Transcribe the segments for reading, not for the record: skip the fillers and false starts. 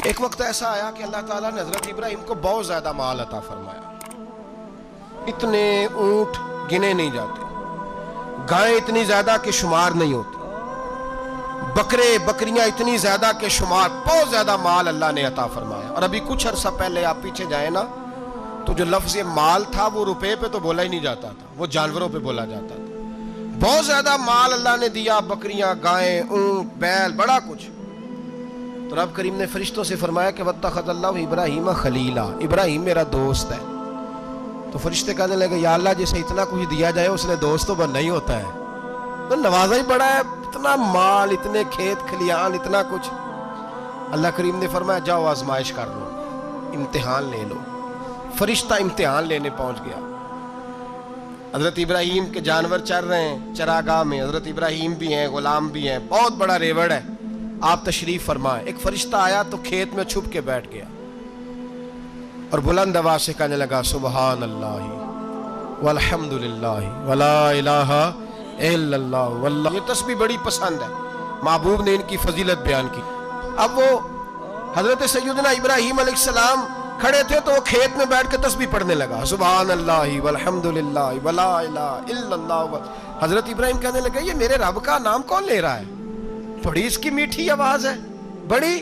ایک وقت ایسا آیا کہ اللہ تعالیٰ نے حضرت ابراہیم کو بہت زیادہ مال عطا فرمایا. اتنے اونٹ گنے نہیں جاتے، گائیں اتنی زیادہ کہ شمار نہیں ہوتی، بکرے بکریاں اتنی زیادہ کہ شمار، بہت زیادہ مال اللہ نے عطا فرمایا. اور ابھی کچھ عرصہ پہلے آپ پیچھے جائیں نا تو جو لفظ مال تھا وہ روپے پہ تو بولا ہی نہیں جاتا تھا، وہ جانوروں پہ بولا جاتا تھا. بہت زیادہ مال اللہ نے دیا، بکریاں، گائیں، اونٹ، بیل، بڑا کچھ. تو رب کریم نے فرشتوں سے فرمایا کہ وَاتَّخَذَ اللَّهُ إِبْرَاهِيمَ خَلِيلًا، ابراہیم میرا دوست ہے. تو فرشتے کہنے لگے یا اللہ جسے اتنا کچھ دیا جائے اس نے دوست تو بننا ہی ہوتا ہے، تو نوازا ہی بڑا ہے، اتنا مال، اتنے کھیت کھلیان، اتنا کچھ. اللہ کریم نے فرمایا جاؤ آزمائش کر لو، امتحان لے لو. فرشتہ امتحان لینے پہنچ گیا. حضرت ابراہیم کے جانور چر رہے ہیں چراگاہ میں، حضرت ابراہیم بھی ہیں، غلام بھی ہیں، بہت بڑا ریوڑ ہے. آپ تشریف فرمائیں. ایک فرشتہ آیا تو کھیت میں چھپ کے بیٹھ گیا اور بلند آواز سے کہنے لگا سبحان اللہ والحمد للہ ولا الہ الا اللہ واللہ. یہ تسبیح بڑی پسند ہے، محبوب نے ان کی فضیلت بیان کی. اب وہ حضرت سیدنا ابراہیم علیہ السلام کھڑے تھے تو وہ کھیت میں بیٹھ کے تسبیح پڑھنے لگا سبحان اللہ والحمد للہ ولا الہ الا اللہ. حضرت ابراہیم کہنے لگے یہ میرے رب کا نام کون لے رہا ہے؟ بڑی اس کی میٹھی آواز ہے، بڑی،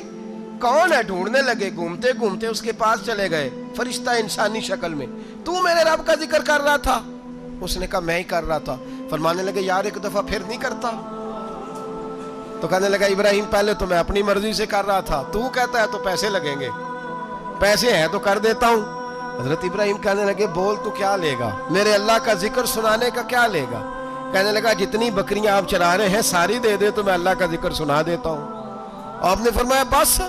کون ہے؟ ڈھونڈنے لگے، گھومتے گھومتے اس کے پاس چلے گئے. فرشتہ انسانی شکل میں، تو میرے رب کا ذکر کر رہا تھا؟ اس نے کہا میں ہی کر رہا تھا. فرمانے لگے یار ایک دفعہ پھر نہیں کرتا؟ تو کہنے لگا ابراہیم پہلے تو میں اپنی مرضی سے کر رہا تھا، تو کہتا ہے تو پیسے لگیں گے، پیسے ہیں تو کر دیتا ہوں. حضرت ابراہیم کہنے لگے بول تو کیا لے گا، میرے اللہ کا ذکر سنانے کا کیا لے گا؟ کہنے لگا جتنی بکریاں آپ چرا رہے ہیں ساری دے دے تو میں اللہ کا ذکر سنا دیتا ہوں. آپ نے فرمایا بس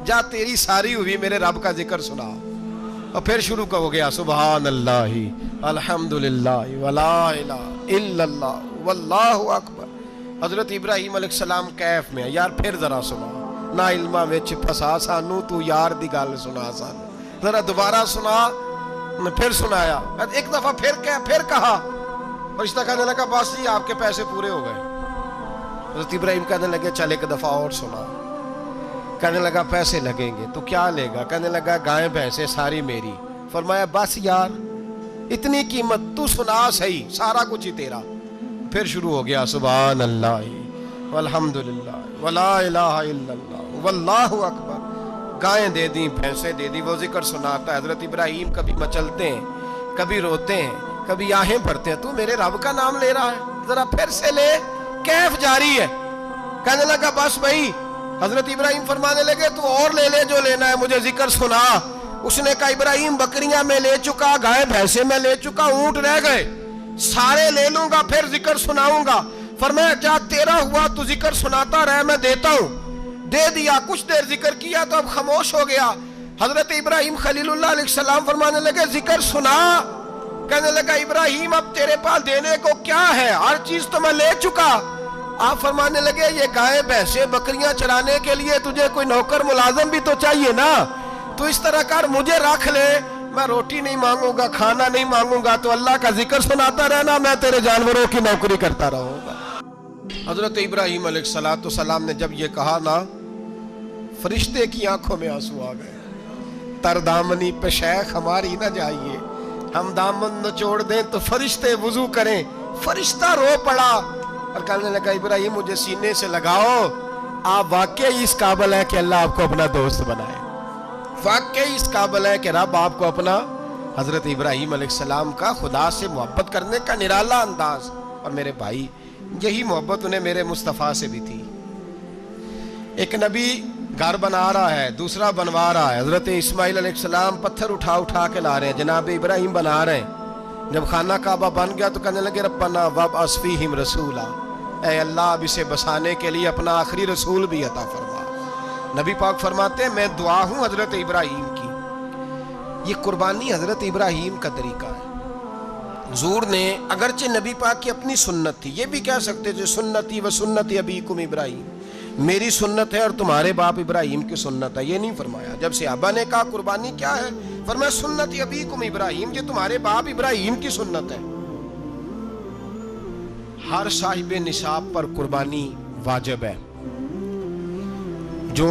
جا تیری ساری ہوئی میرے رب کا ذکر سنا. اور پھر شروع ہو گیا سبحان اللہ الحمدللہ ولا الہ الا اللہ واللہ اکبر. حضرت ابراہیم علیہ السلام کیف میں یار پھر ذرا سنا، نہ علمہ وچ پھسا سانو، تو یار دی گل سنا سانو، ذرا دوبارہ سنا. پھر سنایا، ایک دفعہ پھر کہا. فرشتہ کہنے لگا بس جی آپ کے پیسے پورے ہو گئے. حضرت ابراہیم کہنے لگے چل ایک دفعہ اور سنا. کہنے لگا پیسے لگیں گے. تو کیا لے گا؟ کہنے لگا گائیں بھینسیں ساری میری. فرمایا بس یار اتنی قیمت، تو سنا صحیح، سارا کچھ ہی تیرا. پھر شروع ہو گیا سبحان اللہ والحمدللہ ولا الہ الا اللہ واللہ اکبر. گائیں دے دیں، بھینسیں دے دیں، وہ ذکر سناتا ہے. حضرت ابراہیم کبھی مچلتے ہیں، کبھی روتے ہیں، کبھی آہیں بھرتے ہیں. تو میرے رب کا نام لے رہا ہے، ذرا پھر سے لے. کیف جاری ہے. کہنے لگا بس بھائی. حضرت ابراہیم فرمانے لگے تو اور لے لے جو لینا ہے، مجھے ذکر سنا. اس نے کہا ابراہیم بکریاں میں لے چکا، گائے بھینسیں میں لے چکا، اونٹ رہ گئے، سارے لے لوں گا پھر ذکر سناؤں گا. فرمایا کیا تیرا ہوا تو ذکر سناتا رہ، میں دیتا ہوں. دے دیا. کچھ دیر ذکر کیا تو اب خاموش ہو گیا. حضرت ابراہیم خلیل اللہ علیہ السلام فرمانے لگے ذکر سنا. کہنے لگا ابراہیم اب تیرے پاس دینے کو کیا ہے، ہر چیز تو میں لے چکا. آپ فرمانے لگے یہ گائے بھینسیں بکریاں چرانے کے لیے تجھے کوئی نوکر ملازم بھی تو چاہیے نا. تو اس طرح کر مجھے رکھ لے، میں روٹی نہیں مانگوں گا، کھانا نہیں مانگوں گا، تو اللہ کا ذکر سناتا رہنا، میں تیرے جانوروں کی نوکری کرتا رہوں گا. حضرت ابراہیم علیہ السلام نے جب یہ کہا نا، فرشتے کی آنکھوں میں آنسو آ گئے. تردامنی پہ شیخ ہماری نہ جائیے، ہم دامن نچوڑ دیں تو فرشتے وضو کریں. فرشتہ رو پڑا اور کہنے لگا ابراہیم مجھے سینے سے لگاؤ، آپ واقعی اس قابل ہے کہ اللہ آپ کو اپنا دوست بنائے، واقعی اس قابل ہے کہ رب آپ کو اپنا. حضرت ابراہیم علیہ السلام کا خدا سے محبت کرنے کا نرالا انداز. اور میرے بھائی یہی محبت انہیں میرے مصطفیٰ سے بھی تھی. ایک نبی گھر بنا رہا ہے، دوسرا بنوا رہا ہے. حضرت اسماعیل علیہ السلام پتھر اٹھا کے لا رہے ہیں، جناب ابراہیم بنا رہے ہیں. جب خانہ کعبہ بن گیا تو کہنے لگے ربنا وابعث فیہم رسولا، اے اللہ اب اسے بسانے کے لیے اپنا آخری رسول بھی عطا فرما. نبی پاک فرماتے ہیں میں دعا ہوں حضرت ابراہیم کی. یہ قربانی حضرت ابراہیم کا طریقہ ہے. حضور نے اگرچہ نبی پاک کی اپنی سنت تھی، یہ بھی کہہ سکتے تھے سنتی و سنت ابیکم ابراہیم، میری سنت ہے اور تمہارے باپ ابراہیم کی سنت ہے. یہ نہیں فرمایا. جب صحابہ نے کہا قربانی کیا ہے، فرمایا سنت ابیکم ابراہیم، یہ تمہارے باپ ابراہیم کی سنت ہے. ہر صاحب نصاب پر قربانی واجب ہے. جو